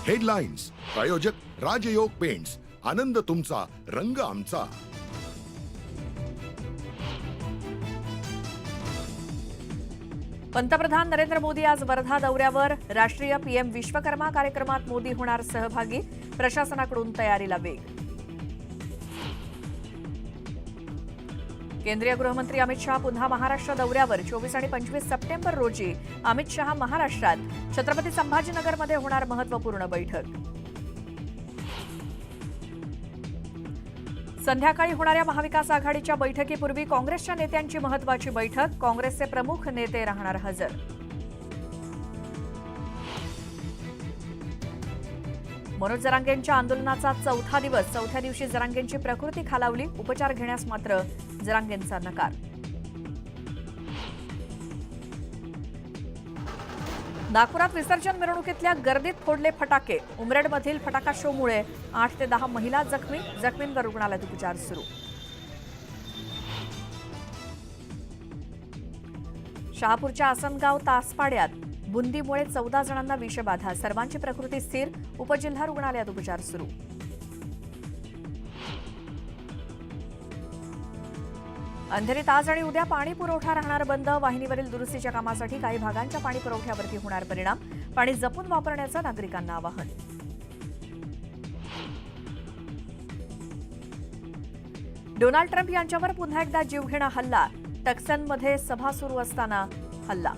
Headlines प्रायोजक राजयोग paints, आनंद तुमचा, रंग आमचा. पंतप्रधान नरेंद्र मोदी आज वर्धा दौऱ्यावर. राष्ट्रीय पीएम विश्वकर्मा कार्यक्रमात मोदी होणार सहभागी. प्रशासनाकडून तयारीला वेग. केंद्रीय गृहमंत्री अमित शहा पुन्हा महाराष्ट्र दौऱ्यावर. 24 आणि 25 सप्टेंबर रोजी अमित शहा महाराष्ट्रात. छत्रपती संभाजीनगरमध्ये होणार महत्त्वपूर्ण बैठक. संध्याकाळी होणाऱ्या महाविकास आघाडीच्या बैठकीपूर्वी काँग्रेसच्या नेत्यांची महत्त्वाची बैठक. काँग्रेसचे प्रमुख नेते राहणार हजर. मनोज जरांगेंच्या आंदोलनाचा चौथा दिवस. चौथ्या दिवशी जरांगेंची प्रकृती खालावली. उपचार घेण्यास मात्र जरांगेंचा नकार. नागपुरात विसर्जन मिरवणुकीतल्या गर्दीत फोडले फटाके. उमरेडमधील फटाका शोमुळे 8 ते 10 महिला जखमी. जखमींवर रुग्णालयात उपचार सुरू. शहापूरच्या आसनगाव तासपाड्यात बुंदीमुळे 14 जणांना विषबाधा. सर्वांची प्रकृती स्थिर. उपजिल्हा रुग्णालयात उपचार सुरू. अंधेरीत आज आणि उद्या पाणी पुरवठा राहणार बंद. वाहिनीवरील दुरुस्तीच्या कामासाठी काही भागांच्या पाणी पुरवठ्यावरती होणार परिणाम. पाणी जपून वापरण्याचं नागरिकांना आवाहन. डोनाल्ड ट्रम्प यांच्यावर पुन्हा एकदा जीवघेणा हल्ला. टक्सनमध्ये सभा सुरू असताना हल्ला.